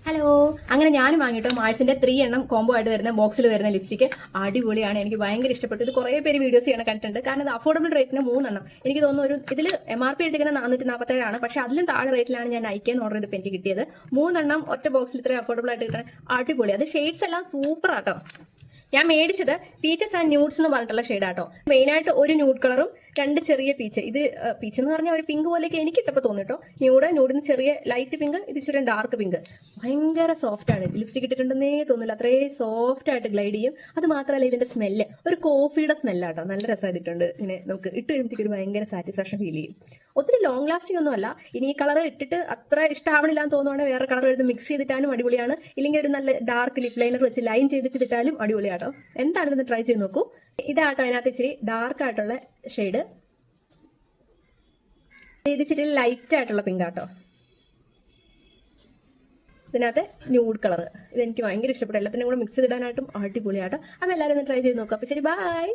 Hello, അങ്ങനെ ഞാനും വാങ്ങിട്ടോ മാഴ്സിന്റെ 3 എണ്ണം കോംബോ ആയിട്ട് വരുന്ന ബോക്സിൽ വരുന്ന ലിപ്സ്റ്റിക്ക് അടിപൊളിയാണ്. എനിക്ക് ഭയങ്കര ഇഷ്ടപ്പെട്ടു. ഇത് കുറേ പേര് വീഡിയോസ് ചെയ്യണം കണ്ടിട്ടുണ്ട്. കാരണം ഇത് അഫോർഡബിൾ റേറ്റിന് 3 എണ്ണം. എനിക്ക് തോന്നുന്നു ഒരു ഇതിൽ MRP എടുക്കുന്ന 447 ആണ്. പക്ഷെ അതിലും താഴെ റേറ്റിലാണ് ഞാൻ നയിക്കാൻ ഓർഡർ ചെയ്തപ്പോൾ എനിക്ക് കിട്ടിയത്. 3 എണ്ണം ഒറ്റ ബോക്സിൽ ഇത്രയും അഫോർഡബിൾ ആയിട്ട് കിട്ടാൻ അടിപൊളി. അത് ഷെയ്ഡ്സ് എല്ലാം സൂപ്പർ ആട്ടോ. ഞാൻ മേടിച്ചത് പീച്ചസ് ആൻഡ് ന്യൂഡ്സ് എന്ന് പറഞ്ഞിട്ടുള്ള ഷെയ്ഡാട്ടോ. മെയിനായിട്ട് ഒരു ന്യൂഡ് കളറും 2 ചെറിയ പീച്ച്. ഇത് പീച്ച് എന്ന് പറഞ്ഞാൽ ഒരു പിങ്ക് പോലെയൊക്കെ എനിക്ക് ഇട്ടപ്പോൾ തോന്നിട്ടോ. ന്യൂഡിന് ചെറിയ ലൈറ്റ് പിങ്ക്, ഇത് ഇച്ചിരി ഡാർക്ക് പിങ്ക്. ഭയങ്കര സോഫ്റ്റ് ആണ്. ലിപ്സ്റ്റിക് ഇട്ടിട്ടുണ്ടെന്നേ തോന്നില്ല, അത്രയും സോഫ്റ്റ് ആയിട്ട് ഗ്ലൈഡ് ചെയ്യും. അത് മാത്രമല്ല ഇതിന്റെ സ്മെല്ല് ഒരു കോഫിയുടെ സ്മെല്ലാട്ടോ. നല്ല രസമായിട്ടുണ്ട്. ഇങ്ങനെ നമുക്ക് ഇട്ട് കഴിയുമ്പോഴത്തേക്ക് ഒരു ഭയങ്കര സാറ്റിസ്ഫാക്ഷൻ ഫീൽ ചെയ്യും. ഒത്തിരി ലോങ് ലാസ്റ്റിംഗ് ഒന്നും അല്ല. ഇനി ഈ കളർ ഇട്ടിട്ട് അത്ര ഇഷ്ടമാവണില്ല എന്ന് തോന്നുവാണെങ്കിൽ വേറെ കളർ എടുത്ത് മിക്സ് ചെയ്തിട്ടാലും അടിപൊളിയാണ്. ഇല്ലെങ്കിൽ ഒരു നല്ല ഡാർക്ക് ലിപ് ലൈനർ വെച്ച് ലൈൻ ചെയ്തിട്ട് ഇട്ടാലും അടിപൊളിയാട്ടോ. എന്താണെന്ന് ട്രൈ ചെയ്ത് നോക്കൂ. ഇതാട്ടോ അതിനകത്ത് ഇച്ചിരി ഡാർക്ക് ആയിട്ടുള്ള ഷെയ്ഡ്. ഇത് ഇച്ചിരി ലൈറ്റ് ആയിട്ടുള്ള പിങ്ക് ആട്ടോ. ഇതിനകത്ത് ന്യൂഡ് കളർ. ഇതെനിക്ക് ഭയങ്കര ഇഷ്ടപ്പെട്ടു. എല്ലാത്തിനും കൂടെ മിക്സ് ചെയ്തിടാനായിട്ടും അടിപൊളിയാട്ടോ. അപ്പോൾ എല്ലാവരും ഒന്ന് ട്രൈ ചെയ്ത് നോക്കാം. അപ്പോൾ ശരി, ബൈ.